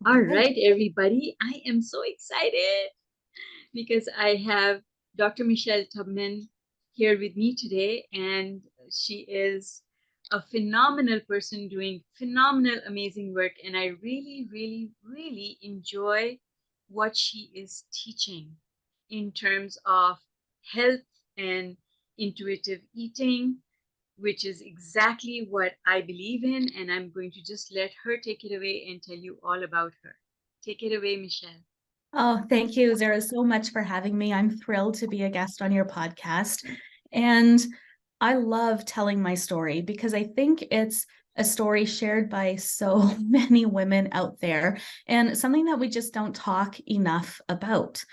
All Okay. right, everybody. I am so excited because I have Dr. Michelle Tubman here with me today, and she is a phenomenal person doing phenomenal, amazing work. And I really, really, really enjoy what she is teaching in terms of health and intuitive eating, which is exactly what I believe in. And I'm going to just let her take it away and tell you all about her. Take it away, Michelle. Oh, thank you, Zara, so much for having me. I'm thrilled to be a guest on your podcast. And I love telling my story because I think it's a story shared by so many women out there and something that we just don't talk enough about.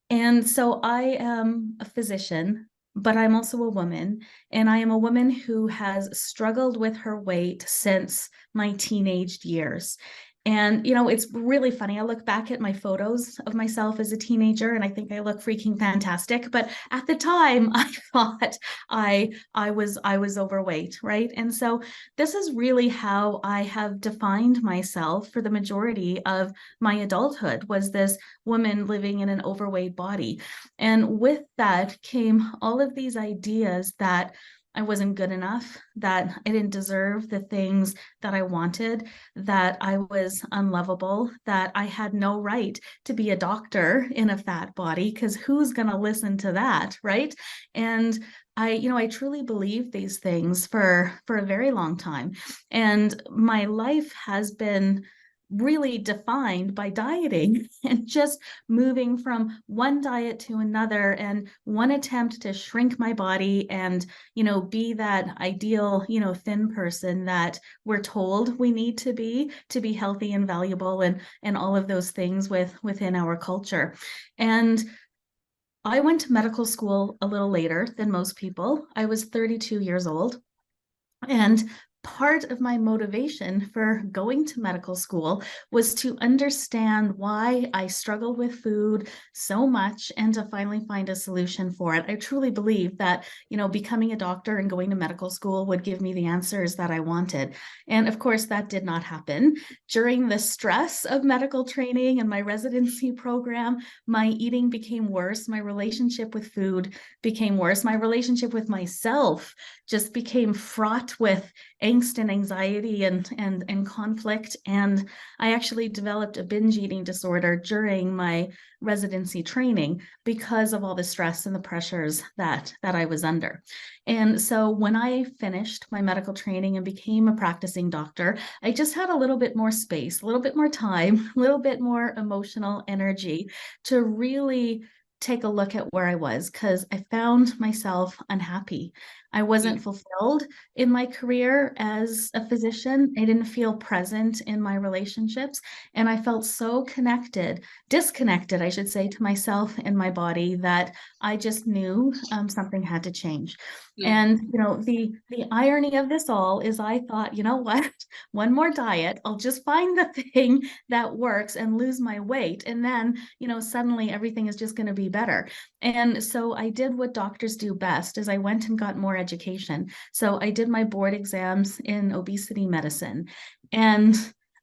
And so I am a physician, but I'm also a woman. And I am a woman who has struggled with her weight since my teenage years. And, it's really funny. I look back at my photos of myself as a teenager and I think I look freaking fantastic. But at the time, I thought I was overweight, right? And so this is really how I have defined myself for the majority of my adulthood was this woman living in an overweight body. And with that came all of these ideas that I wasn't good enough, that I didn't deserve the things that I wanted, that I was unlovable, that I had no right to be a doctor in a fat body, because who's going to listen to that, right? And I truly believe these things for a very long time. And my life has been really defined by dieting and just moving from one diet to another and one attempt to shrink my body and be that ideal thin person that we're told we need to be healthy and valuable and all of those things within our culture. And I went to medical school a little later than most people. I was 32 years old. And part of my motivation for going to medical school was to understand why I struggled with food so much and to finally find a solution for it. I truly believe that, becoming a doctor and going to medical school would give me the answers that I wanted. And of course, that did not happen. During the stress of medical training and my residency program, my eating became worse. My relationship with food became worse. My relationship with myself just became fraught with angst and anxiety and conflict. And I actually developed a binge eating disorder during my residency training because of all the stress and the pressures that I was under. And so when I finished my medical training and became a practicing doctor, I just had a little bit more space, a little bit more time, a little bit more emotional energy to really take a look at where I was because I found myself unhappy. I wasn't fulfilled in my career as a physician. I didn't feel present in my relationships. And I felt so disconnected, I should say, to myself and my body that I just knew something had to change. Mm. And the irony of this all is I thought, you know what? One more diet, I'll just find the thing that works and lose my weight. And then, suddenly everything is just going to be better. And so I did what doctors do best is I went and got more education. So I did my board exams in obesity medicine. And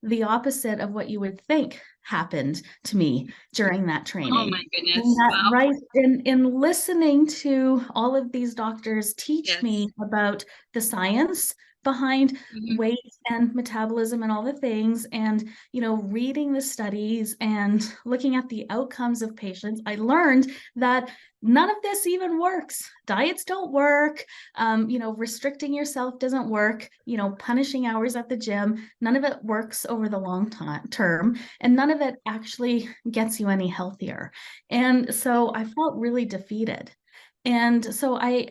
the opposite of what you would think happened to me during that Oh training. my And goodness. that Wow. right in listening to all of these doctors teach Yes. me about the science behind Mhm. weight and metabolism and all the things and reading the studies and looking at the outcomes of patients, I learned that none of this even works. Diets don't work. Restricting yourself doesn't work. Punishing hours at the gym, none of it works over the long term, and none of it actually gets you any healthier. And so I felt really defeated. And so I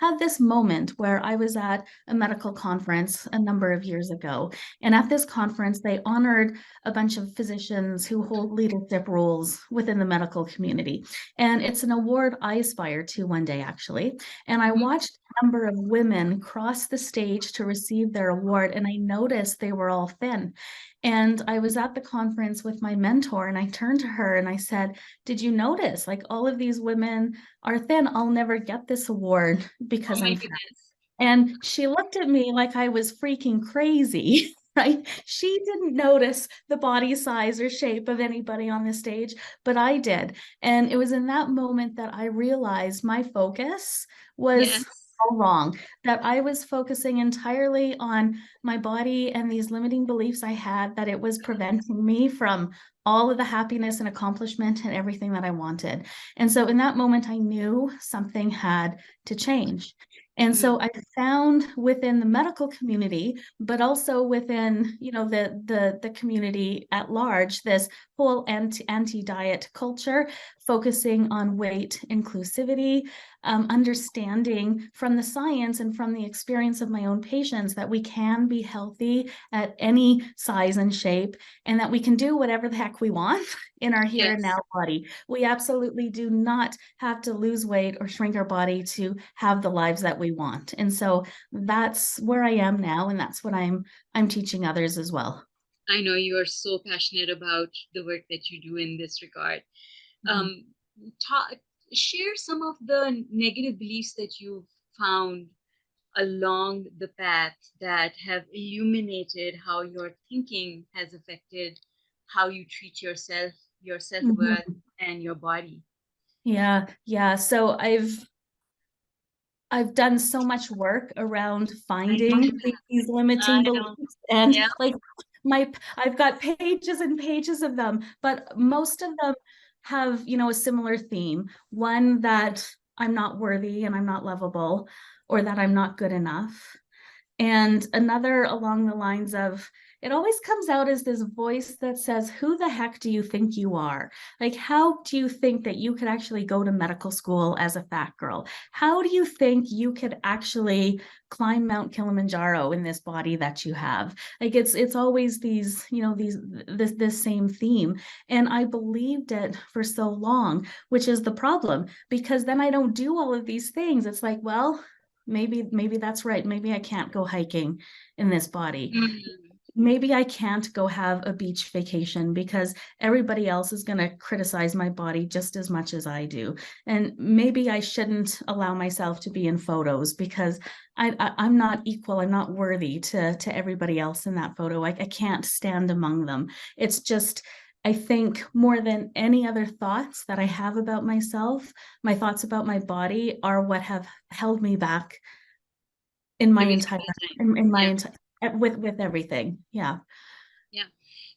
had this moment where I was at a medical conference a number of years ago. And at this conference, they honored a bunch of physicians who hold leadership roles within the medical community. And it's an award I aspire to one day, actually. And I Mhm. watched a number of women cross the stage to receive their award, and I noticed they were all thin. And I was at the conference with my mentor, and I turned to her and I said, did you notice like all of these women are thin? I'll never get this award Oh because my I'm fat. goodness. And she looked at me like I was freaking crazy. right? She didn't notice the body size or shape of anybody on the stage, but I did. And it was in that moment that I realized my focus was Yes. all wrong, that I was focusing entirely on my body and these limiting beliefs I had, that it was preventing me from all of the happiness and accomplishment and everything that I wanted. And so in that moment, I knew something had to change. And so Mm. I found within the medical community, but also within, you know, the community at large, this whole anti-diet culture, focusing on weight inclusivity, understanding from the science and from the experience of my own patients that we can be healthy at any size and shape, and that we can do whatever the heck we want in our here and now Yes. body. We absolutely do not have to lose weight or shrink our body to have the lives that we want. And so that's where I am now, and that's what I'm teaching others as well. I know you are so passionate about the work that you do in this regard. Mhm. Um, ta Share some of the negative beliefs that you've found along the path that have illuminated how your thinking has affected how you treat yourself, your self-worth, Mhm. and your body. Yeah, yeah. So I've done so much work around I know finding you have. these I limiting know. beliefs, and Yeah. like I've got pages and pages of them, but most of them have, you know, a similar theme. One, that I'm not worthy and I'm not lovable, or that I'm not good enough. And another along the lines of, it always comes out as this voice that says, who the heck do you think you are? Like, how do you think that you could actually go to medical school as a fat girl? How do you think you could actually climb Mount Kilimanjaro in this body that you have? Like, it's always these, you know, this same theme. And I believed it for so long, which is the problem, because then I don't do all of these things. It's like, well, maybe that's right. Maybe I can't go hiking in this body. Mm. Maybe I can't go have a beach vacation because everybody else is going to criticize my body just as much as I do. And maybe I shouldn't allow myself to be in photos because I'm not equal. I'm not worthy to everybody else in that photo. I can't stand among them. It's just, I think more than any other thoughts that I have about myself, my thoughts about my body are what have held me back in my Every entire, single time. in my Yeah. entire, with everything. Yeah. Yeah.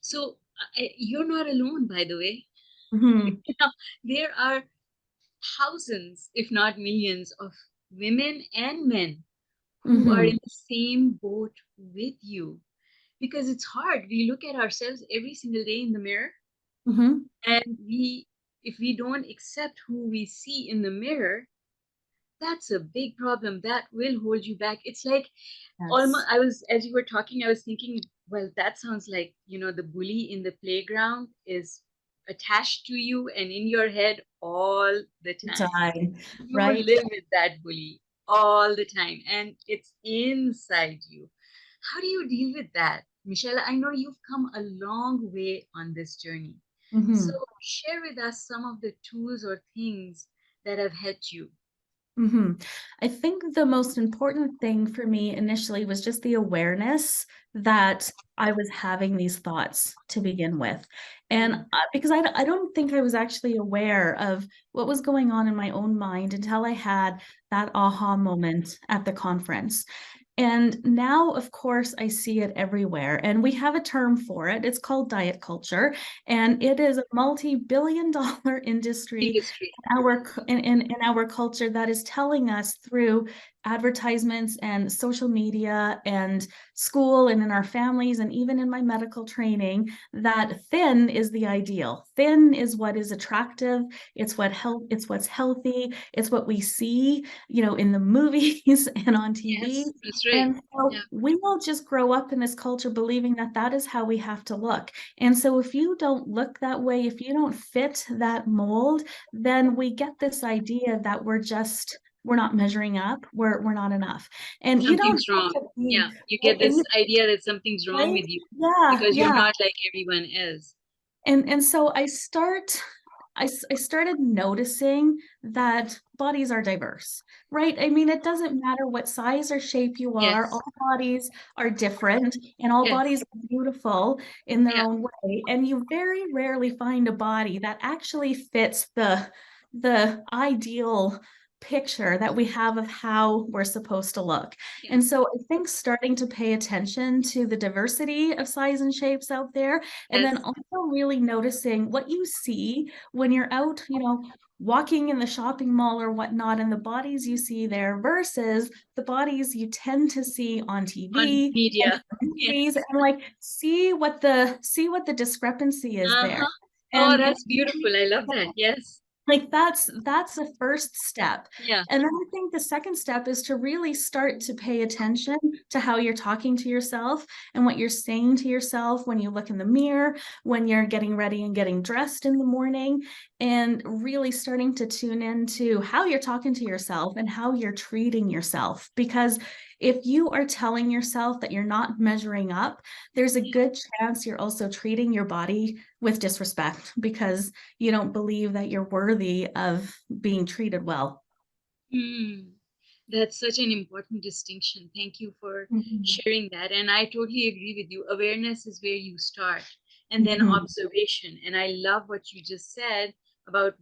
So you're not alone, by the way. Hmm. There are thousands, if not millions, of women and men who are Hmm. in the same boat with you. Because it's hard. We look at ourselves every single day in the mirror, Hmm. and if we don't accept who we see in the mirror, that's a big problem. That will hold you back. It's like almost, Yes. I was, as you were talking, I was thinking, well, that sounds like, the bully in the playground is attached to you and in your head all the time. Time, You right? live with that bully all the time and it's inside you. How do you deal with that, Michelle? I know you've come a long way on this journey. So Hmm. share with us some of the tools or things that have helped you. Hmm. I think the most important thing for me initially was just the awareness that I was having these thoughts to begin with. And Mm. because I don't think I was actually aware of what was going on in my own mind until I had that aha moment at the conference. And now, of course, I see it everywhere. And we have a term for it. It's called diet culture. And it is a multi-billion dollar industry Industry. in our culture that is telling us through advertisements and social media and school and in our families and even in my medical training that thin is the ideal. Thin is what is attractive. It's what's healthy. It's what we see, you know, in the movies and on TV. Yes, that's right. And so Yeah. we all just grow up in this culture believing that that is how we have to look. And so if you don't look that way, if you don't fit that mold, then we get this idea that we're not measuring up, we're not enough. And you don't Something's wrong. have to be, Yeah, you get and this you, idea that something's wrong right? with you Yeah, because you're yeah. not like everyone else. And so I start I started noticing that bodies are diverse, right? I mean, it doesn't matter what size or shape you are, Yes. all bodies are different and all Yes. bodies are beautiful in their Yeah. own way. And you very rarely find a body that actually fits the ideal picture that we have of how we're supposed to look. Yeah. And so I think starting to pay attention to the diversity of size and shapes out there, and then Yes. also really noticing what you see when you're out, walking in the shopping mall or whatnot, and the bodies you see there versus the bodies you tend to see on On TV and media. movies, Yes. and like see what the discrepancy is there. Uh-huh. Oh, And that's beautiful. I love that. Yes. like that's the first step. Yeah. And then I think the second step is to really start to pay attention to how you're talking to yourself and what you're saying to yourself when you look in the mirror, when you're getting ready and getting dressed in the morning, and really starting to tune into how you're talking to yourself and how you're treating yourself. Because if you are telling yourself that you're not measuring up, there's a good chance you're also treating your body with disrespect because you don't believe that you're worthy of being treated well. Hmm. That's such an important distinction. Thank you for Mhm. sharing that. And I totally agree with you. Awareness is where you start, and then Mhm. observation. And I love what you just said about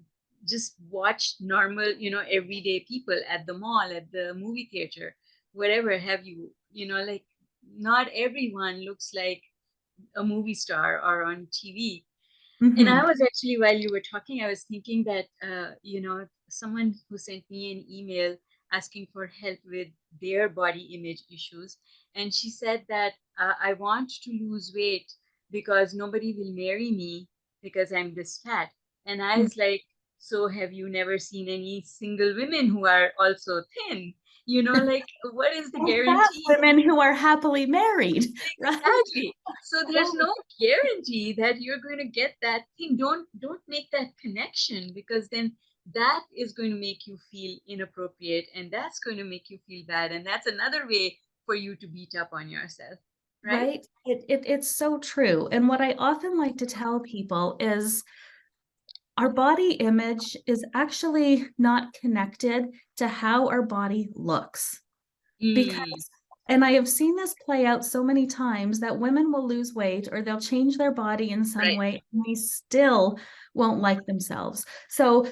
just watch normal, everyday people at the mall, at the movie theater, wherever have you, like not everyone looks like a movie star or on TV. And I Mhm. was actually, while you were talking, I was thinking that, someone who sent me an email asking for help with their body image issues. And she said that I want to lose weight because nobody will marry me because I'm this fat. And I was like, so have you never seen any single women who are also thin? Like, what is the And fat guarantee? women who are happily married, right? Exactly. So there's Oh, no guarantee that you're going to get that thing. Don't make that connection, because then that is going to make you feel inappropriate, and that's going to make you feel bad, and that's another way for you to beat up on yourself, right? right. It's so true. And what I often like to tell people is our body image is actually not connected to how our body looks. Mm, Because, and I have seen this play out so many times that women will lose weight or they'll change their body in some right. way and they still won't like themselves. So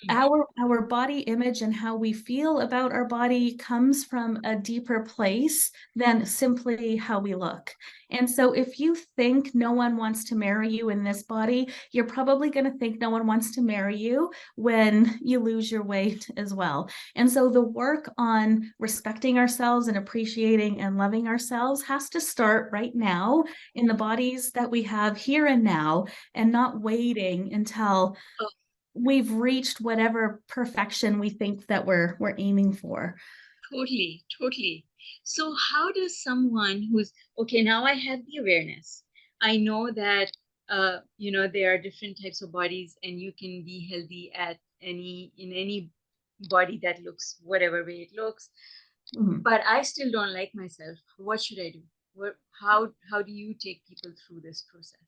Mm, our body image and how we feel about our body comes from a deeper place than simply how we look. And so if you think no one wants to marry you in this body, you're probably going to think no one wants to marry you when you lose your weight as well. And so the work on respecting ourselves and appreciating and loving ourselves has to start right now in the bodies that we have here and now, and not waiting until oh, we've reached whatever perfection we think that we're aiming for. totally, totally. So how does someone who's okay, now I have the awareness. I know that there are different types of bodies, and you can be healthy at any body that looks whatever way it looks. Mhm. But I still don't like myself. What should I do? How do you take people through this process?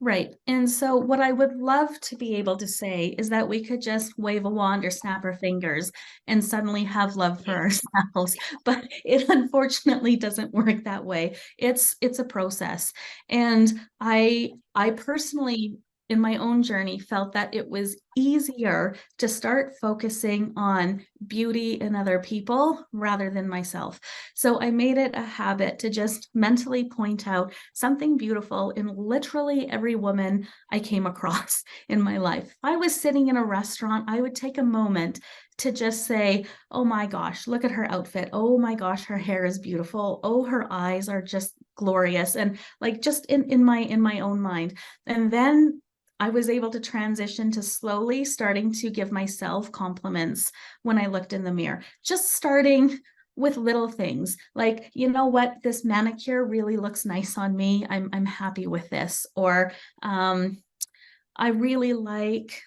Right. And so, what I would love to be able to say is that we could just wave a wand or snap our fingers and suddenly have love for Yes. ourselves. But it unfortunately doesn't work that way. It's a process. And I personally, in my own journey, felt that it was easier to start focusing on beauty in other people rather than myself. So I made it a habit to just mentally point out something beautiful in literally every woman I came across in my life. If I was sitting in a restaurant, I would take a moment to just say, oh my gosh, look at her outfit. Oh my gosh, her hair is beautiful. Oh, her eyes are just glorious. And like just in my own mind. And then I was able to transition to slowly starting to give myself compliments when I looked in the mirror. Just starting with little things like, you know what, this manicure really looks nice on me. I'm happy with this. Or I really like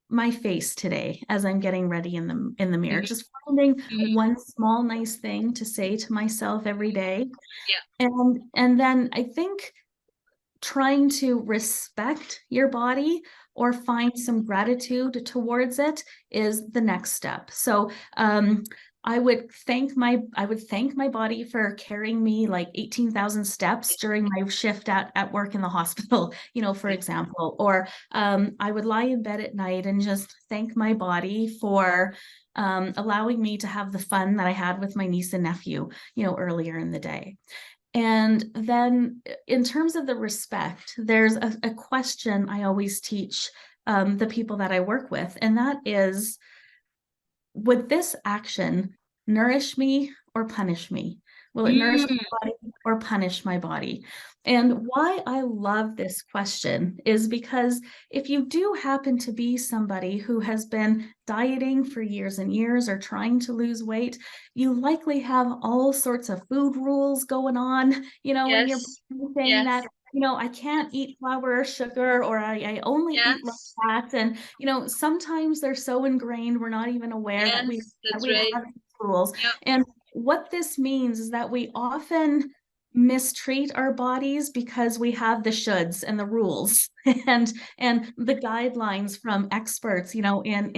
my face today as I'm getting ready in the mirror. Mhm, Just finding mhm. one small nice thing to say to myself every day. Yeah. And then I think trying to respect your body or find some gratitude towards it is the next step. So I would thank my body for carrying me like 18,000 steps during my shift at work in the hospital, for example. Or I would lie in bed at night and just thank my body for allowing me to have the fun that I had with my niece and nephew, earlier in the day. And then in terms of the respect, there's a question I always teach the people that I work with, and that is, would this action nourish me or punish me? Will it nourish Mm, my body or punish my body? And why I love this question is because if you do happen to be somebody who has been dieting for years and years or trying to lose weight, you likely have all sorts of food rules going on, in your yes, body saying that, yes, I can't eat flour or sugar, or I only eat low yes, fat. And, sometimes they're so ingrained, we're not even aware that we yes, that's right. have these rules. Yep. And what this means is that we often mistreat our bodies because we have the shoulds and the rules and the guidelines from experts, in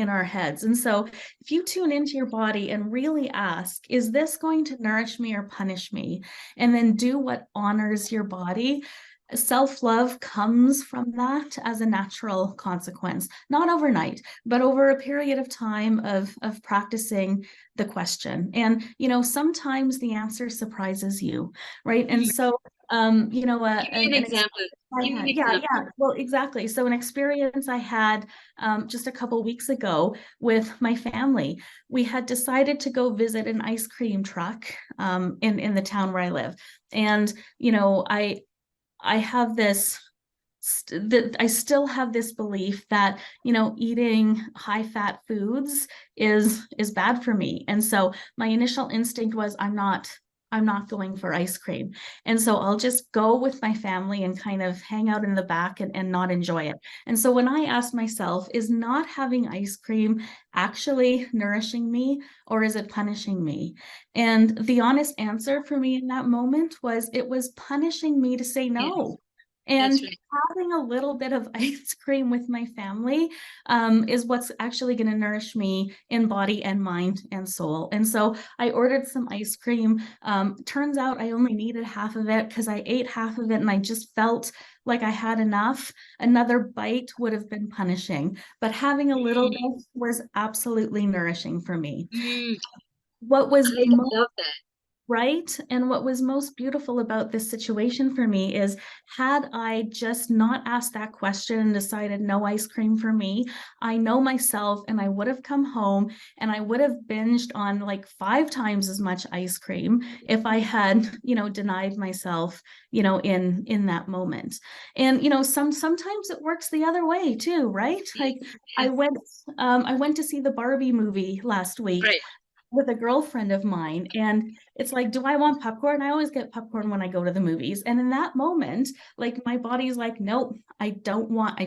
our heads. And so if you tune into your body and really ask, is this going to nourish me or punish me? And then do what honors your body. Self-love comes from that as a natural consequence, not overnight, but over a period of time of practicing the question. And, sometimes the answer surprises you, right? And Mm. so, Give me an example. I Give me an had, yeah, example. well, exactly. So an experience I had just a couple weeks ago with my family. We had decided to go visit an ice cream truck in the town where I live. And, I have this that I still have this belief that, eating high fat foods is bad for me. And so my initial instinct was, I'm not going for ice cream. And so I'll just go with my family and kind of hang out in the back and not enjoy it. And so when I asked myself, is not having ice cream actually nourishing me or is it punishing me? And the honest answer for me in that moment was, it was punishing me to say Yes, no. that's And right. having a little bit of ice cream with my family is what's actually going to nourish me in body and mind and soul. And so I ordered some ice cream. Turns out I only needed half of it because I ate half of it and I just felt like I had enough. Another bite would have been punishing, but having a little Mm, bit was absolutely nourishing for me. mm, What was I love that. Right. And what was most beautiful about this situation for me is, had I just not asked that question and decided no ice cream for me, I know myself and I would have come home and I would have binged on like 5 times as much ice cream if I had, denied myself, in that moment. And, sometimes it works the other way too, right? Yes, Like yes, I went to see the Barbie movie last week right. with a girlfriend of mine, and it's like, do I want popcorn? I always get popcorn when I go to the movies. And in that moment, like, my body's like, nope, I don't want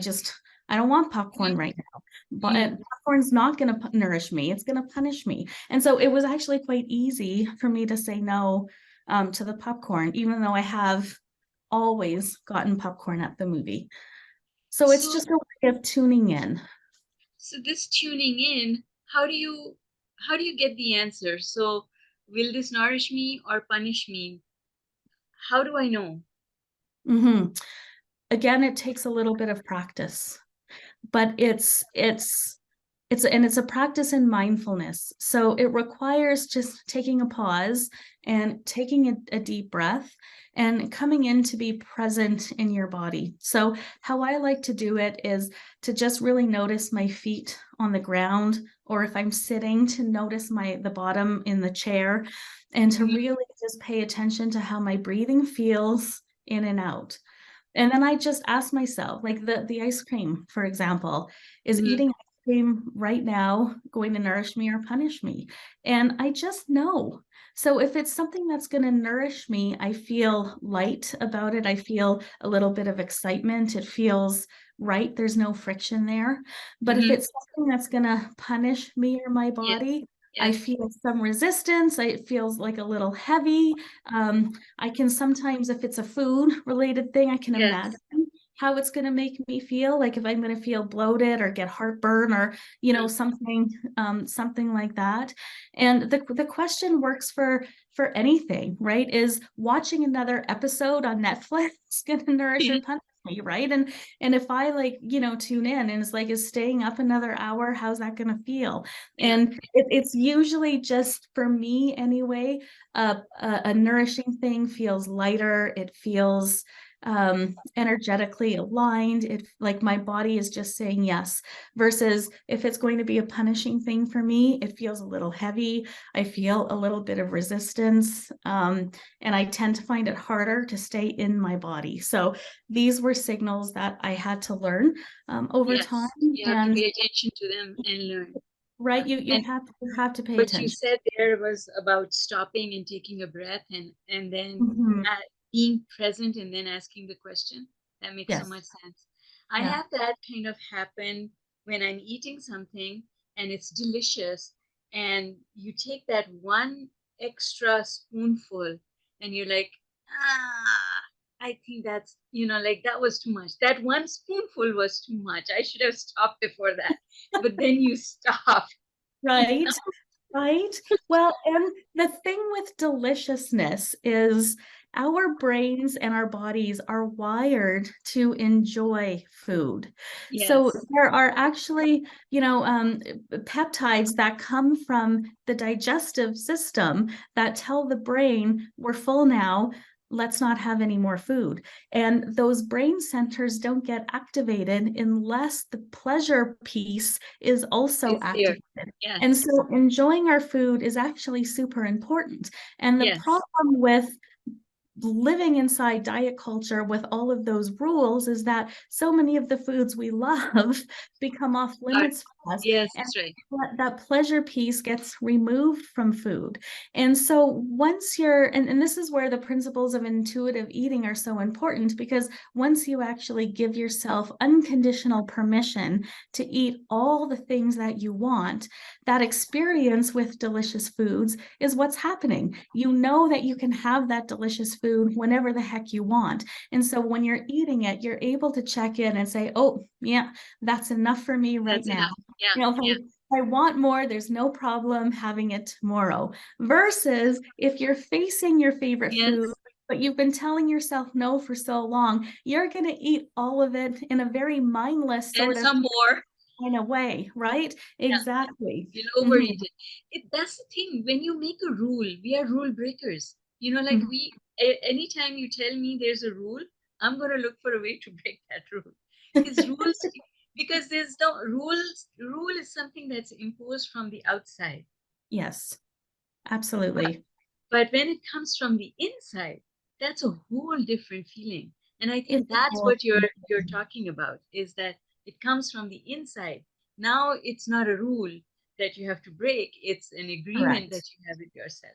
popcorn right now. But Mm. popcorn's not going to nourish me, it's going to punish me. And so it was actually quite easy for me to say no to the popcorn, even though I have always gotten popcorn at the movie. So it's So, just a way of tuning in. so this tuning in, how do you how do you get the answer? So, will this nourish me or punish me? How do I know? Mhm. Again, it takes a little bit of practice, but it's a practice in mindfulness. So it requires just taking a pause and taking a deep breath and coming in to be present in your body. So how I like to do it is to just really notice my feet on the ground, or if I'm sitting, to notice the bottom in the chair, and to Mm, really just pay attention to how my breathing feels in and out. And then I just ask myself, like the ice cream, for example, is mm, eating ice cream right now going to nourish me or punish me? And I just know. So if it's something that's going to nourish me, I feel light about it. I feel a little bit of excitement. It feels right. There's no friction there. But if mhm. it's something that's going to punish me or my Yes, body, I Yes. feel some resistance. It feels like a little heavy. I can sometimes, if it's a food related thing, I can imagine Yes. how it's going to make me feel, like if I'm going to feel bloated or get heartburn or, you know, Mm. something like that. And the question works for anything, right? Is watching another episode on Netflix going to nourish or punish me, right? And if I, like, you know, tune in and it's like, is staying up another hour, how's that going to feel? Yeah. And it's usually, just for me anyway, a nourishing thing feels lighter. It feels energetically aligned. It, like, my body is just saying yes, versus if it's going to be a punishing thing for me, it feels a little heavy. I feel a little bit of resistance, and I tend to find it harder to stay in my body. So these were signals that I had to learn over time. Yes. You have to And pay attention to them and learn. right, you And have to pay but you attention. said there was about stopping and taking a breath and then Mhm. being present and then asking the question. That makes so Yes. much sense. I Yeah. have that kind of happen when I'm eating something and it's delicious, and you take that one extra spoonful and you're like, I think that's, like that was too much. That one spoonful was too much. I should have stopped before that. But then you stop. Right. Right. Well, and the thing with deliciousness is our brains and our bodies are wired to enjoy food. So Yes. there are actually, peptides that come from the digestive system that tell the brain, we're full now. Let's not have any more food. And those brain centers don't get activated unless the pleasure piece is also It's there. activated. And Yes. so enjoying our food is actually super important. And the Yes. problem with living inside diet culture with all of those rules is that so many of the foods we love become off Art. limits for us. Yes, And that's right. that pleasure piece gets removed from food. And so once you're, and this is where the principles of intuitive eating are so important, because once you actually give yourself unconditional permission to eat all the things that you want, that experience with delicious foods is what's happening. You know that you can have that delicious food whenever the heck you want. And so when you're eating it, you're able to check in and say, oh, yeah, that's enough for me right That's now. enough. Yeah. You know, Yeah. if I want more, there's no problem having it tomorrow. Versus if you're facing your favorite Yes. food, but you've been telling yourself no for so long, you're going to eat all of it in a very mindless And sort of some more. kind of way, right? Yeah. Exactly. You'll overeat Mhm. it. That's the thing. When you make a rule, we are rule breakers. Like Mhm. anytime you tell me there's a rule, I'm going to look for a way to break that rule. Because rules, because there's no rules. Rule is something that's imposed from the outside. Yes, But absolutely. But when it comes from the inside, that's a whole different feeling. And I think It's a that's whole what you're talking about, is that it comes from the inside. Now it's not a rule that you have to break, it's an agreement that correct. you have with yourself.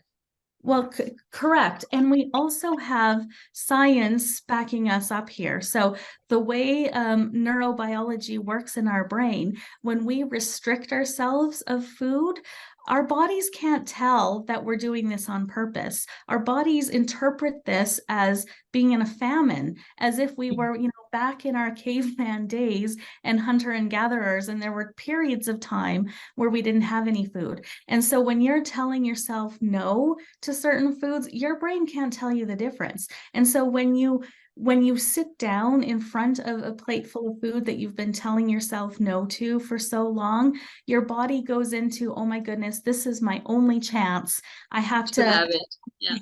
Well, correct. And we also have science backing us up here. So the way neurobiology works in our brain, when we restrict ourselves of food, our bodies can't tell that we're doing this on purpose. Our bodies interpret this as being in a famine, as if we were, back in our caveman days and hunter and gatherers, and there were periods of time where we didn't have any food. And so when you're telling yourself no to certain foods, your brain can't tell you the difference. And so when you sit down in front of a plate full of food that you've been telling yourself no to for so long, your body goes into, oh my goodness, this is my only chance. I have To to have it. Yeah.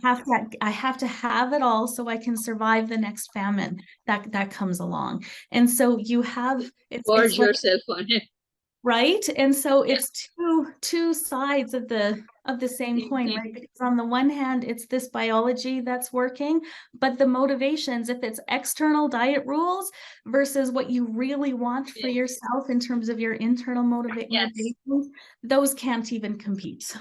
I have to have it all so I can survive the next famine that comes along. And so you have, it's Gorge like, yourself on it. right? And so Yeah. it's two sides of the same Same coin, thing. right? Because on the one hand, it's this biology that's working, but the motivations, if it's external diet rules versus what you really want for Yes. yourself in terms of your internal Yes. motivations, those can't even compete.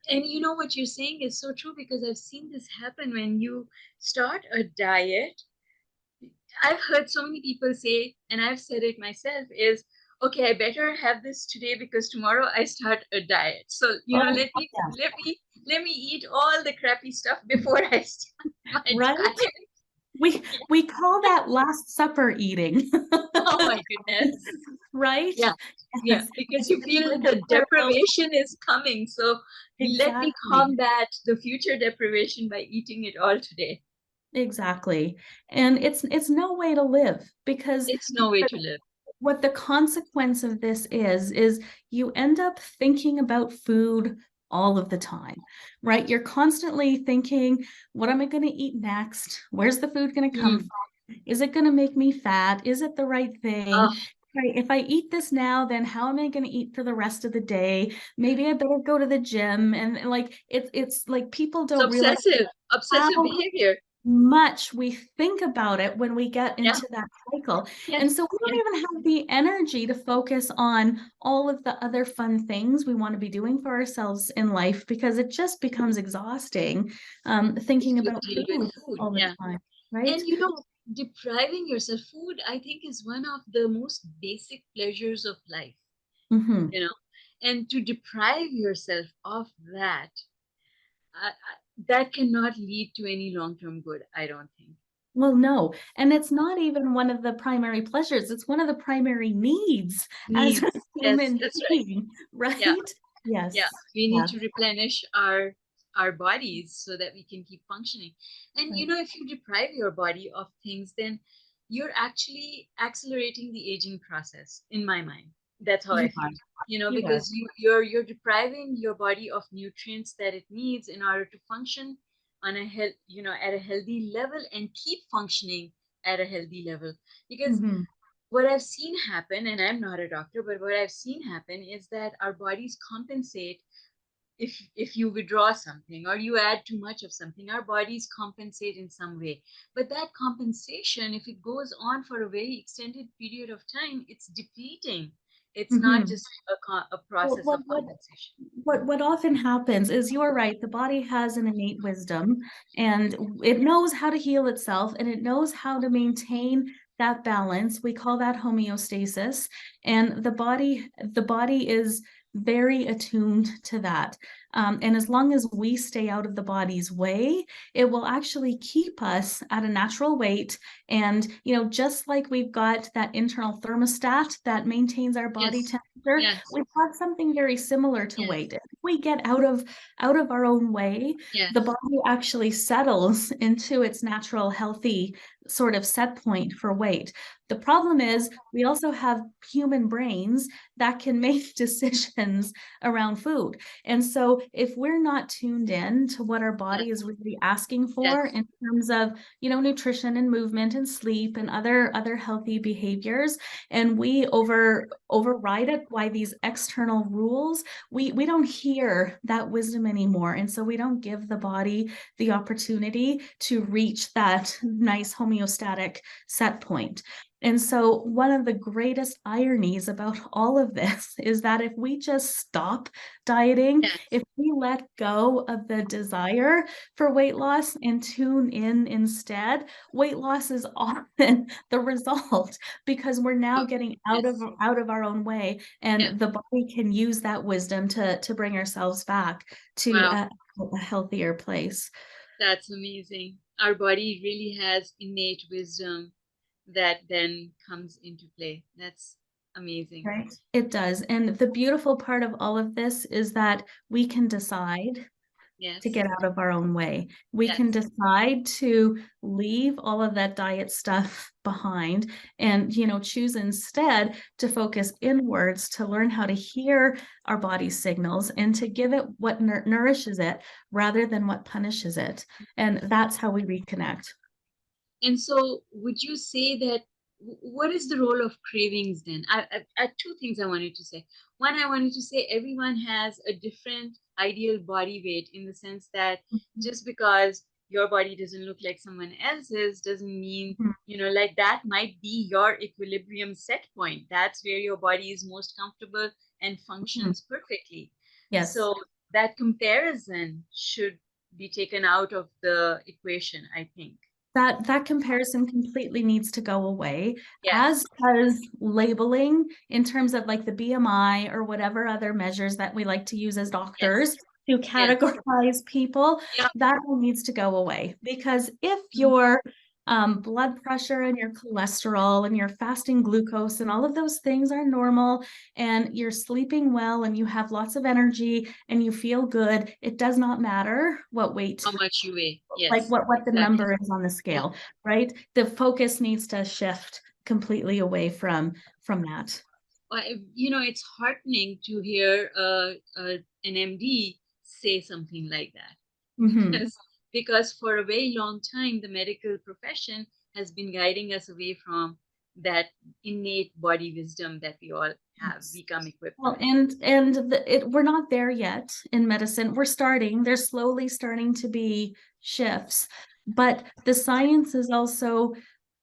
And you know what you're saying is so true, because I've seen this happen when you start a diet. I've heard so many people say, and I've said it myself, is, okay, I better have this today because tomorrow I start a diet. So, Oh, let me yeah. eat all the crappy stuff before I start my Right? diet. We Yeah. we call that Last Supper eating. Oh my goodness. Right? Yeah. Yeah, Yes. because you It's feel like the our will. deprivation is coming. So let me Exactly. combat the future deprivation by eating it all today. Exactly. And it's no way to live because It's no way to live. what the consequence of this is you end up thinking about food all of the time, right? You're constantly thinking, what am I going to eat next? Where's the food going to come Mm. from? Is it going to make me fat? Is it the right thing? Oh, Right. If I eat this now, then how am I going to eat for the rest of the day? Maybe I better go to the gym. And like it's like people it's don't realize obsessive how behavior. much we think about it when we get Yeah. into that cycle. And Yes. so we don't Yes. even have the energy to focus on all of the other fun things we want to be doing for ourselves in life because it just becomes exhausting thinking To about deal with food food. all the Yeah. time, right? And depriving yourself food, I think, is one of the most basic pleasures of life, Hmm. you know. And to deprive yourself of that, that cannot lead to any long-term good, I don't think. Well, no. And it's not even one of the primary pleasures. It's one of the primary needs as a Needs. Yes, human that's right. being, Yeah. right? Yeah, Yes. we need Yeah. to replenish our bodies so that we can keep functioning. And Right. if you deprive your body of things, then you're actually accelerating the aging process, in my mind. That's how I You feel. are. You are. Because you're depriving your body of nutrients that it needs in order to function on a at a healthy level and keep functioning at a healthy level. Because Hmm. what I've seen happen, and I'm not a doctor, but what I've seen happen is that our bodies compensate if you withdraw something or you add too much of something. Our bodies compensate in some way, but that compensation, if it goes on for a very extended period of time, it's depleting. It's not Hmm. just a Well, process of compensation. what often happens is you are right. The body has an innate wisdom and it knows how to heal itself and it knows how to maintain that balance. We call that homeostasis. And the body is very attuned to that. And as long as we stay out of the body's way, it will actually keep us at a natural weight. And, just like we've got that internal thermostat that maintains our body Yes, temperature, yes, we have something very similar to yes, weight. If we get out of our own way, the yes, body actually settles into its natural healthy sort of set point for weight. The problem is we also have human brains that can make decisions around food. And so if we're not tuned in to what our yes, body is really asking for yes, in terms of, nutrition and movement and sleep and other healthy behaviors, and we override it by these external rules, we don't hear that wisdom anymore. And so we don't give the body the opportunity to reach that nice homeostatic set point. And so, one of the greatest ironies about all of this is that if we just stop dieting, yes. if we let go of the desire for weight loss and tune in instead, weight loss is often the result because we're now Oh, getting yes, out of our own way, yeah. and the body can use that wisdom to bring ourselves back to Wow, a healthier place. that's amazing. Our body really has innate wisdom that then comes into play. That's amazing. Right. It does. And the beautiful part of all of this is that we can decide to Yes, get out of our own way. We can yes, decide to leave all of that diet stuff behind and, choose instead to focus inwards to learn how to hear our body's signals and to give it what nourishes it rather than what punishes it. And that's how we reconnect. and so, would you say that what is the role of cravings then? I two things I wanted to say. One, I wanted to say everyone has a different ideal body weight in the sense that just because your body doesn't look like someone else's doesn't mean, Mhm. like that might be your equilibrium set point. That's where your body is most comfortable and Mhm. functions perfectly. Yes. So that comparison should be taken out of the equation, I think. that comparison completely needs to go away, Yes. as does labeling in terms of like the BMI or whatever other measures that we like to use as doctors Yes. to Yes. categorize people. Yeah. That all needs to go away, because if Mhm. your blood pressure and your cholesterol and your fasting glucose and all of those things are normal, and you're sleeping well and you have lots of energy and you feel good, it does not matter what weight, How much you weigh? like Yes. what the Exactly. number is on the Yeah. scale, right? The focus needs to shift completely away from that. It's heartening to hear an MD say something like that, Mm-hmm. because for a very long time the medical profession has been guiding us away from that innate body wisdom that we all have become equipped Well, with. we're not there yet in medicine. We're starting. There's slowly starting to be shifts, but the science is also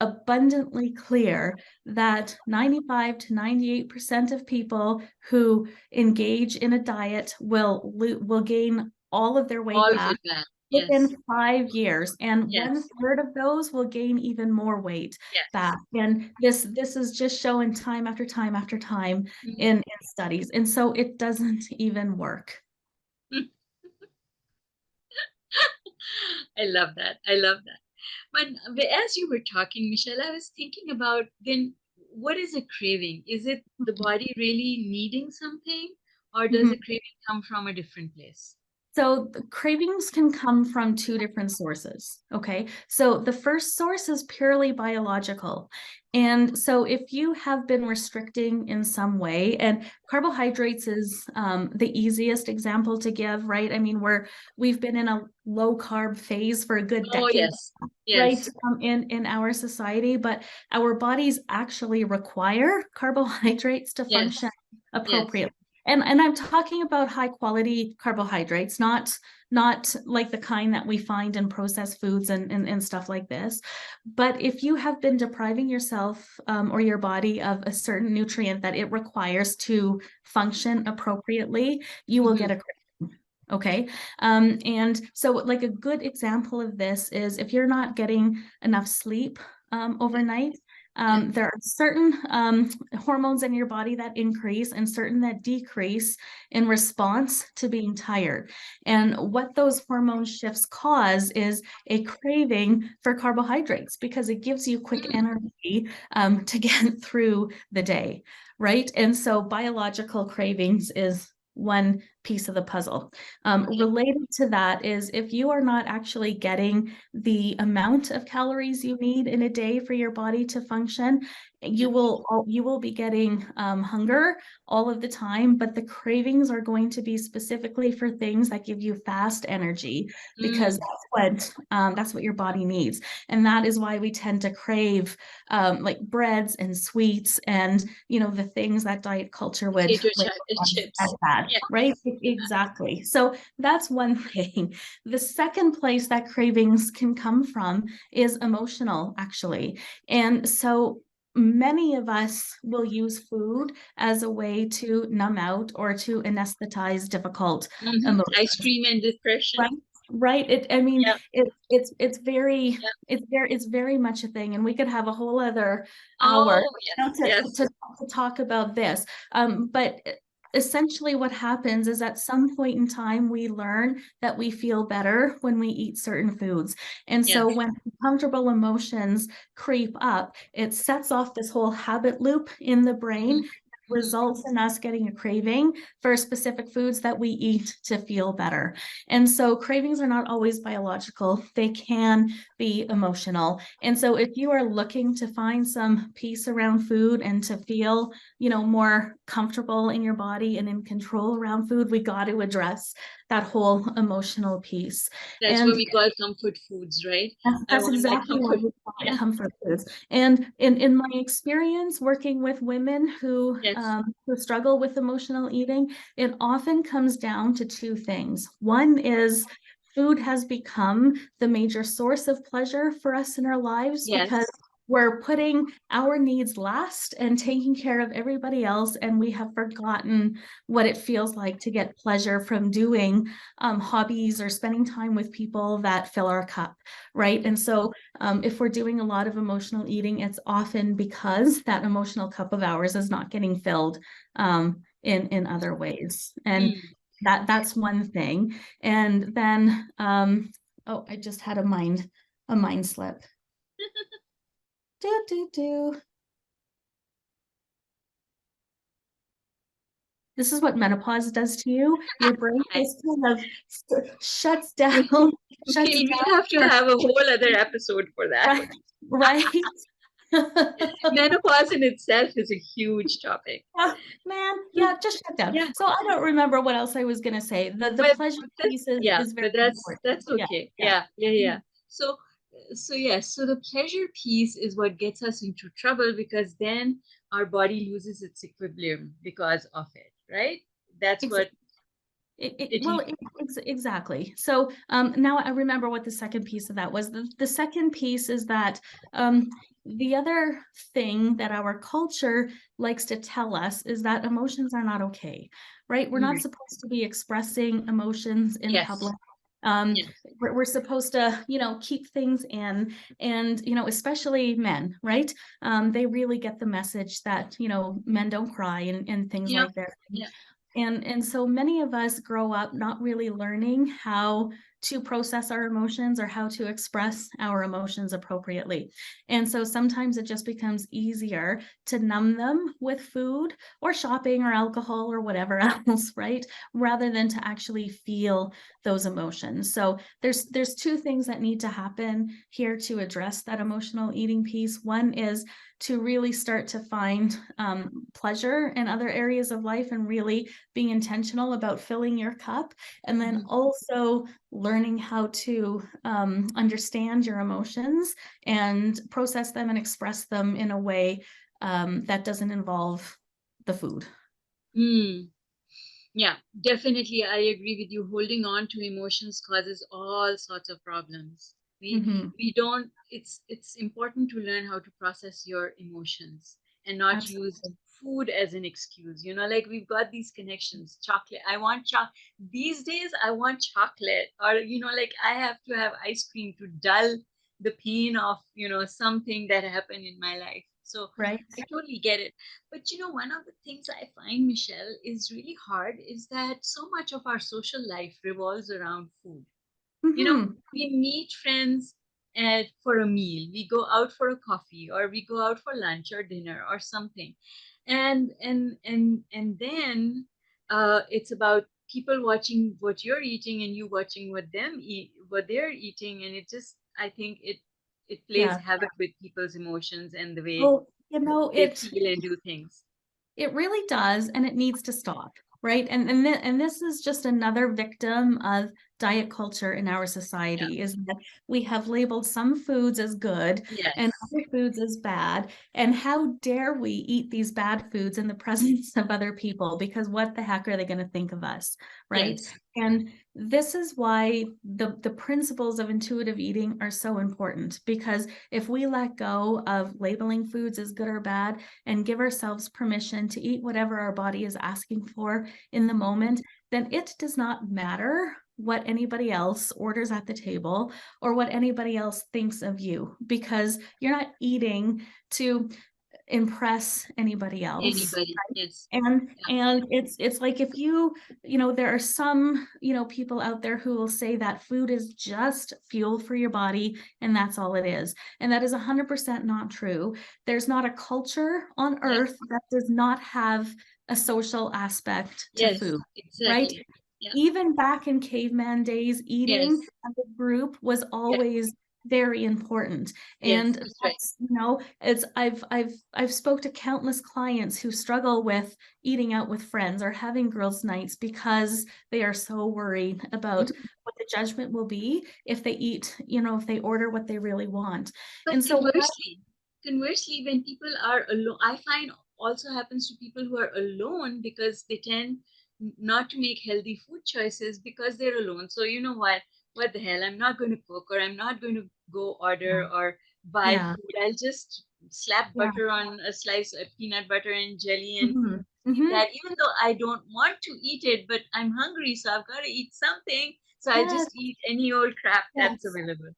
abundantly clear that 95 to 98% of people who engage in a diet will gain all of their weight All of back it back. Yes. within 5 years, and Yes. 1/3 of those will gain even more weight Yes. back. And this is just shown time after time after time Mhm. in studies, and so it doesn't even work. I love that. I love that. But as you were talking, Michelle, I was thinking about, then what is a craving? Is it the body really needing something, or does a Mhm. craving come from a different place? So the cravings can come from two different sources. Okay. So the first source is purely biological. And so if you have been restricting in some way, and carbohydrates is the easiest example to give, right? I mean, we've been in a low carb phase for a good Oh, decade, yes. right, Yes. in our society, but our bodies actually require carbohydrates to Yes. function Yes. appropriately. And I'm talking about high quality carbohydrates, not like the kind that we find in processed foods and stuff like this. But if you have been depriving yourself or your body of a certain nutrient that it requires to function appropriately, you will get Hmm. a craving. Okay. And so, like, a good example of this is if you're not getting enough sleep overnight, Yes. there are certain hormones in your body that increase and certain that decrease in response to being tired. And what those hormone shifts cause is a craving for carbohydrates, because it gives you quick Mm. energy to get through the day, right? And so biological cravings is one piece of the puzzle. Okay. Related to that is if you are not actually getting the amount of calories you need in a day for your body to function, Yeah. you will be getting hunger all of the time, but the cravings are going to be specifically for things that give you fast energy, because Mm. that's what your body needs. And that is why we tend to crave like breads and sweets and the things that diet culture would Potato label as chips. bad, Yeah. right? Exactly. So that's one thing. The second place that cravings can come from is emotional, actually. And so many of us will use food as a way to numb out or to anesthetize difficult Hmm. Ice emotions. cream and depression. Right. Right. I mean, Yeah. it's Yeah. it's very much a thing, and we could have a whole other hour Oh, yes. Yes. to talk about this. But essentially, what happens is at some point in time, we learn that we feel better when we eat certain foods, and so Yes. when uncomfortable emotions creep up, it sets off this whole habit loop in the Hmm. brain. Hmm. Results in us getting a craving for specific foods that we eat to feel better. And so cravings are not always biological, they can be emotional. And so if you are looking to find some peace around food and to feel, more comfortable in your body and in control around food, we got to address that whole emotional piece. That's what And we call comfort foods, right? I that's want my exactly what comfort. we call it, Yeah. comfort foods. And in my experience working with women Yes. who struggle with emotional eating, it often comes down to two things. One is food has become the major source of pleasure for us in our lives, because Yes. we're putting our needs last and taking care of everybody else, and we have forgotten what it feels like to get pleasure from doing hobbies or spending time with people that fill our cup, right? And so if we're doing a lot of emotional eating, it's often because that emotional cup of ours is not getting filled in other ways. And Mm. that's one thing. And then oh, I just had a mind slip. This is what menopause does to you. Your brain I, just kind of shuts down, shuts we down. have to have a whole other episode for that. Right, right. Menopause in itself is a huge topic. Man, yeah, just shut down. Yeah, So I don't remember what else I was gonna say. The but pleasure that's, piece yeah, is very but that's important. Yeah, okay. yeah. Yeah. So yes, so the pleasure piece is what gets us into trouble, because then our body loses its equilibrium because of it, right? That's what it. Exactly. So now I remember what the second piece of that was. The second piece is that the other thing that our culture likes to tell us is that emotions are not okay, right? We're not Mm, supposed to be expressing emotions in yes, public. Um, yes, we're supposed to, keep things in, and, especially men, right? They really get the message that, men don't cry and things yeah, like that. yeah. And so many of us grow up not really learning how to process our emotions or how to express our emotions appropriately. And so sometimes it just becomes easier to numb them with food or shopping or alcohol or whatever else, right? Rather than to actually feel those emotions. So there's two things that need to happen here to address that emotional eating piece. One is to really start to find pleasure in other areas of life and really being intentional about filling your cup. And then Mhm. also learning how to understand your emotions and process them and express them in a way that doesn't involve the food. Mm. Yeah, definitely. I agree with you. Holding on to emotions causes all sorts of problems. Mm-hmm. We don't, it's important to learn how to process your emotions and not use Absolutely. food as an excuse. Like we've got these connections. Chocolate. I want these days I want chocolate. Or, like I have to have ice cream to dull the pain of, something that happened in my life. So Right. I totally get it. But one of the things I find, Michelle, is really hard is that so much of our social life revolves around food. Mm-hmm. We meet friends for a meal, we go out for a coffee, or we go out for lunch or dinner or something, and then it's about people watching what you're eating and you watching what they're eating, and it just, I think it plays Yeah. havoc with people's emotions and the way Well, they feel and do things. it really does, and it needs to stop, right? And this is just another victim of diet culture in our Yeah. society, is that we have labeled some foods as good and Yes. other foods as bad. And how dare we eat these bad foods in the presence of other people? Because what the heck are they going to think of us, right? Yes. And this is why the principles of intuitive eating are so important, because if we let go of labeling foods as good or bad and give ourselves permission to eat whatever our body is asking for in the moment, then it does not matter what anybody else orders at the table or what anybody else thinks of you, because you're not eating to impress anybody else. Anybody. Yes. And it's like, if there are some people out there who will say that food is just fuel for your body and that's all it is, and that is 100% not true. There's not a culture on Yeah. earth that does not have a social aspect to Yes. food, right? Exactly. Yeah. Even back in caveman days, eating Yes. as a group was Yeah. always very important. And Yes. That's right. that's, it's I've spoke to countless clients who struggle with eating out with friends or having girls' nights because they are so worried about Mhm. what the judgment will be if they eat, if they order what they really want. But And so conversely, when people are alone, I find also happens to people who are alone, because they tend not to make healthy food choices because they're alone. So what the hell? I'm not going to cook, or I'm not going to go order, or buy Yeah. food. I'll just slap Yeah. butter on a slice of peanut butter and jelly and Hmm. eat Hmm. that, even though I don't want to eat it, but I'm hungry, so I've got to eat something. So I Yes. just eat any old crap that's Yes. available.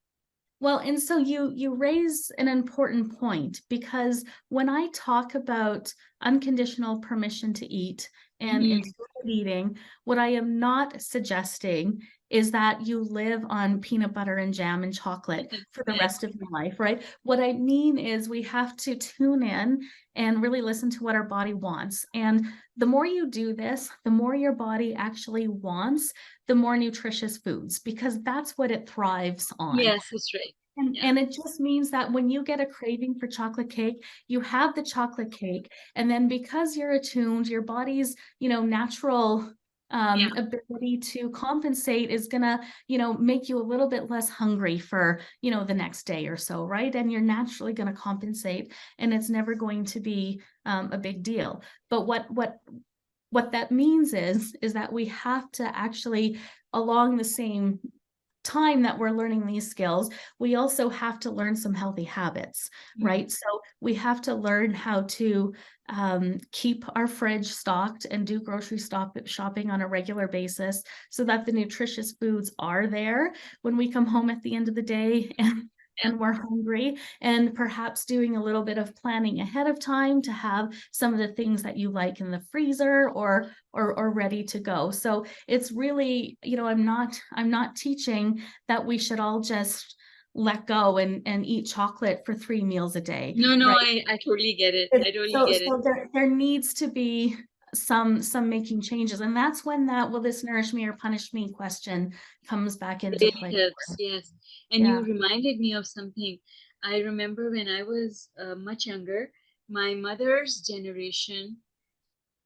Well, and so you raise an important point, because when I talk about unconditional permission to eat and Hmm. intuitive eating, what I am not suggesting is that you live on peanut butter and jam and chocolate for the Yes. rest of your life, right? What I mean is we have to tune in and really listen to what our body wants. And the more you do this, the more your body actually wants the more nutritious foods, because that's what it thrives on. Yes, that's right. And, Yeah. and it just means that when you get a craving for chocolate cake, you have the chocolate cake. And then because you're attuned, your body's, natural Yeah. ability to compensate is gonna, make you a little bit less hungry for, the next day or so, right? And you're naturally gonna compensate, and it's never going to be a big deal. But what that means is that we have to actually, along the same time that we're learning these skills, we also have to learn some healthy habits, Mm. right? So we have to learn how to keep our fridge stocked and do grocery shopping on a regular basis, so that the nutritious foods are there when we come home at the end of the day Yeah. and we're hungry, and perhaps doing a little bit of planning ahead of time to have some of the things that you like in the freezer or ready to go. So it's really, I'm not teaching that we should all just let go and eat chocolate for 3 meals a day, No, no, right? I totally get it. I totally So get it. so there needs to be some making changes. And that's when that will this nourish me or punish me question comes back into Really play. helps. Yes. And you Yeah. reminded me of something. I remember when I was much younger, my mother's generation,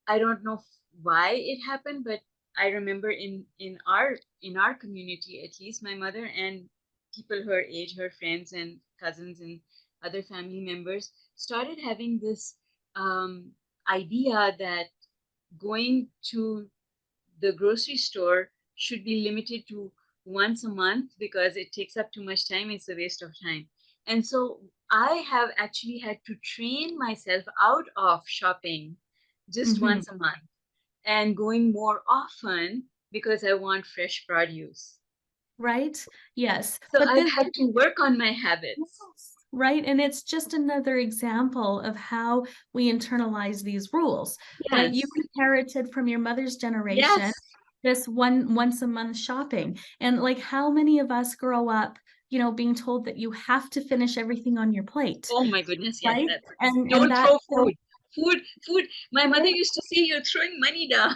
I don't know why it happened, but I remember in our community, at least my mother and people her age, her friends and cousins and other family members started having this idea that going to the grocery store should be limited to once a month because it takes up too much time. It's a waste of time. And so I have actually had to train myself out of shopping just Hmm. once a month and going more often because I want fresh produce. Right. Yes. So But I've this, had to work on my habits. yes, right. And it's just another example of how we internalize these rules, right? You Yes. inherited from your mother's generation Yes. this once a month shopping. And like, how many of us grow up, being told that you have to finish everything on your plate, Oh my goodness, yes, right? that's And don't that, throw so, food. Food. My mother right, used to say you're throwing money down.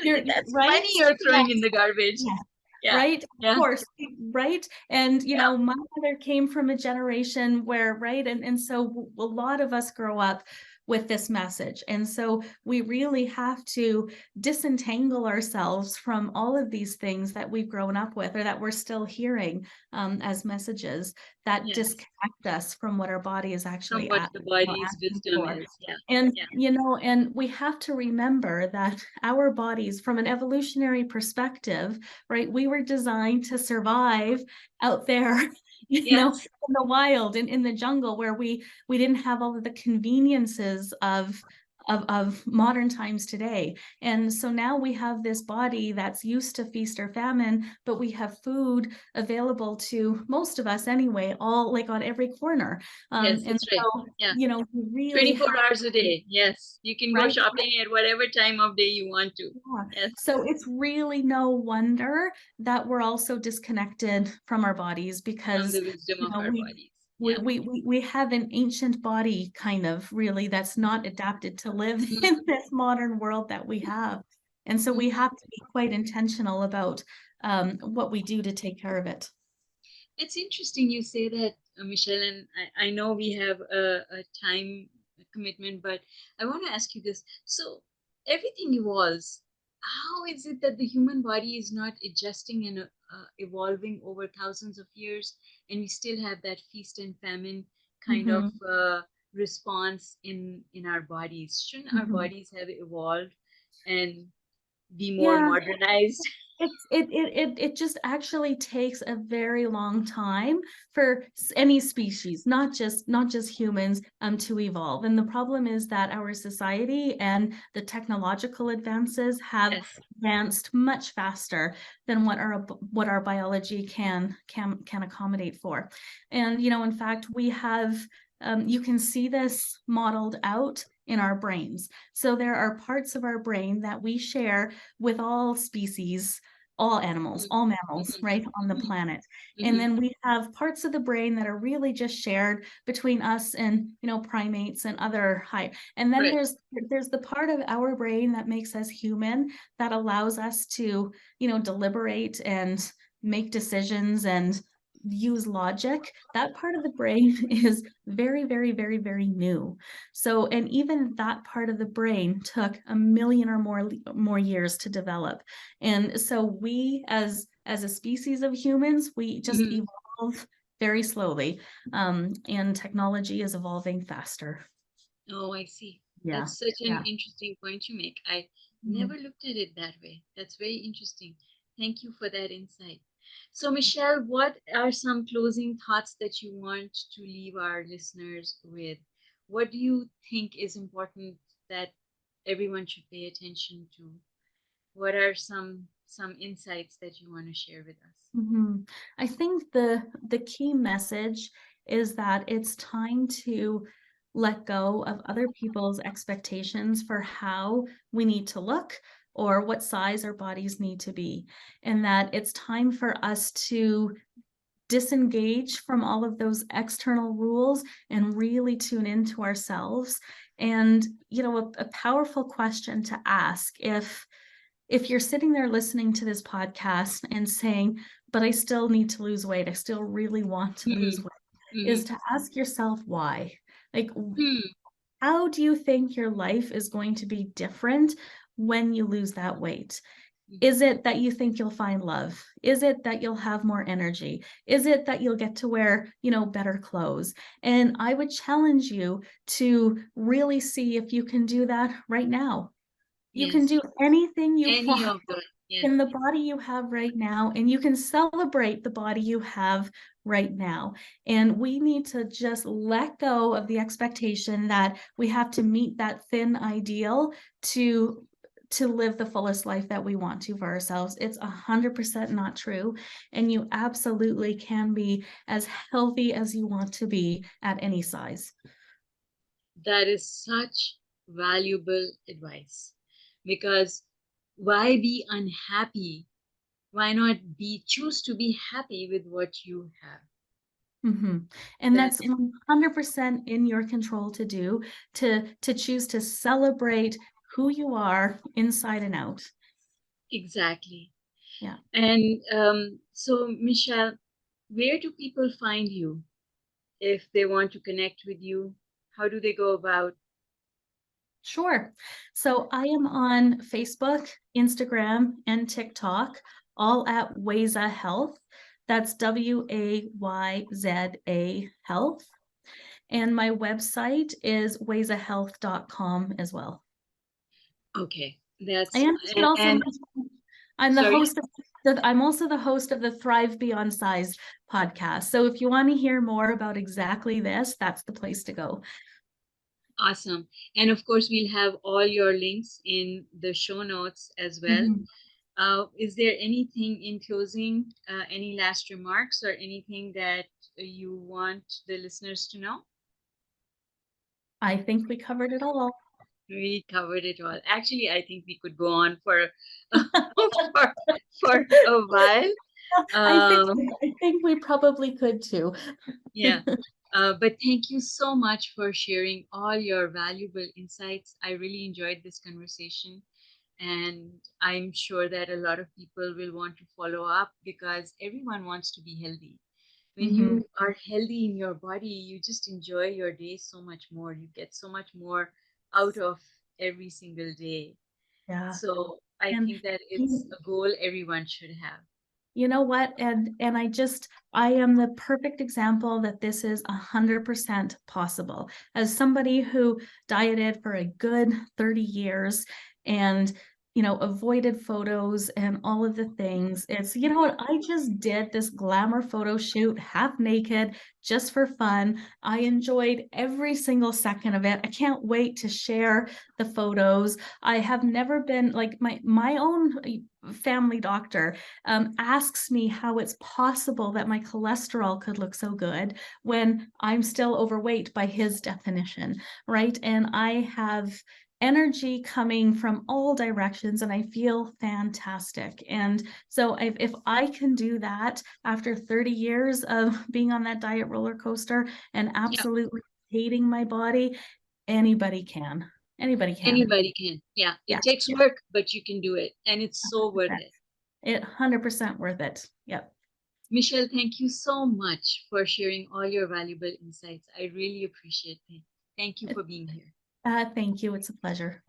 you're That's right. money you're Yeah. throwing in the garbage. Yeah. Yeah. Right, of Yeah. course, right. And Yeah. my mother came from a generation where, right, and so a lot of us grow up with this message. And so we really have to disentangle ourselves from all of these things that we've grown up with, or that we're still hearing as messages that Yes. disconnect us from what our body is From actually what the body's asking wisdom for. is. Yeah. And, Yeah. and we have to remember that our bodies, from an evolutionary perspective, right, we were designed to survive out there, Yes. in the wild and in the jungle, where we didn't have all of the conveniences of modern times today. And so now we have this body that's used to feast or famine, but we have food available to most of us anyway, all like on every corner. Yes, And that's right. so, Yeah. we really 24 have hours a to, day. Yes. You can go right? shopping at whatever time of day you want to. Yeah. Yes. So it's really no wonder that we're also disconnected from our bodies, From because the wisdom of our we bodies. we Yeah. we we we have an ancient body, kind of, really, that's not adapted to live in this modern world that we have. And so we Mhm. have to be quite intentional about what we do to take care of it. It's interesting you say that, Michelle, and I know we have a time commitment, but I want to ask you this. So, everything evolves. How is it that the human body is not adjusting and evolving over thousands of years, and we still have that feast and famine kind of Hmm. response in our bodies? Shouldn't our Hmm. bodies have evolved and be more Yeah. modernized. It just actually takes a very long time for any species, not just humans, to evolve. And the problem is that our society and the technological advances have Yes. advanced much faster than what our biology can accommodate for. And in fact, we have you can see this modeled out in our brains. So there are parts of our brain that we share with all species, all animals, Mhm, all mammals, mhm, right, on the mhm, planet. And mhm. then we have parts of the brain that are really just shared between us and, primates and other high. And then Right. there's the part of our brain that makes us human, that allows us to, deliberate and make decisions and use logic. That part of the brain is very, very, very, very new. So, and even that part of the brain took a million or more years to develop. And so we, as a species of humans, we just Mhm. evolve very slowly, and technology is evolving faster. Oh, I see. Yeah, That's such an yeah. interesting point you make. I never Mhm. looked at it that way. That's very interesting. Thank you for that insight. So, Michelle, what are some closing thoughts that you want to leave our listeners with? What do you think is important that everyone should pay attention to? What are some insights that you want to share with us? Mhm. I think the key message is that it's time to let go of other people's expectations for how we need to look or what size our bodies need to be, and that it's time for us to disengage from all of those external rules and really tune into ourselves. And a powerful question to ask, if you're sitting there listening to this podcast and saying, but I still need to lose weight, I still really want to lose Mhm, weight, is mhm, to ask yourself why. Like, hmm. how do you think your life is going to be different when you lose that weight? Mhm. Is it that you think you'll find love? Is it that you'll have more energy? Is it that you'll get to wear, better clothes? And I would challenge you to really see if you can do that right now. You can Yes. do anything you Any want of those. Yes. in the body you have right now, and you can celebrate the body you have right now. And we need to just let go of the expectation that we have to meet that thin ideal to live the fullest life that we want to for ourselves. It's 100% not true, and you absolutely can be as healthy as you want to be at any size. That is such valuable advice because why be unhappy? Why not be choose to be happy with what you have? And That that's 100% in your control to do, to choose to celebrate who you are inside and out. exactly. Yeah. And so, Michelle, where do people find you if they want to connect with you? How do they go about? Sure. So I am on Facebook, Instagram, and TikTok, all at Wayza Health. That's Wayza Health. And my website is wayzahealth.com as well. Okay, that's And I should also and mention, I'm the sorry. host of I'm also the host of the Thrive Beyond Size podcast. So if you want to hear more about exactly this, that's the place to go. Awesome. And of course, we'll have all your links in the show notes as well. Mhm. Is there anything in closing, any last remarks or anything that you want the listeners to know? I think we covered it all. We covered it all. Actually, I think we could go on for for, for a while. I think Um, I think we probably could too. yeah. But thank you so much for sharing all your valuable insights. I really enjoyed this conversation. And I'm sure that a lot of people will want to follow up because everyone wants to be healthy. When Mhm. you are healthy in your body, you just enjoy your day so much more. You get so much more out of every single day. Yeah. So I And think that it's you a goal everyone should have. you know what? And I am the perfect example that this is 100% possible. As somebody who dieted for a good 30 years and avoided photos and all of the things. It's, you know what, I just did this glamour photo shoot half naked just for fun. I enjoyed every single second of it. I can't wait to share the photos. I have never been like my own family doctor asks me how it's possible that my cholesterol could look so good when I'm still overweight by his definition, right? And I have energy coming from all directions and I feel fantastic. And so if I can do that after 30 years of being on that diet roller coaster and Yeah. absolutely hating my body, anybody can. Anybody can. Anybody can. Yeah. Yeah. It takes work, but you can do it. And it's so worth 100%. it. It 100% worth it. Yep. Michelle, thank you so much for sharing all your valuable insights. I really appreciate it. Thank you for being here. Thank you. It's a pleasure.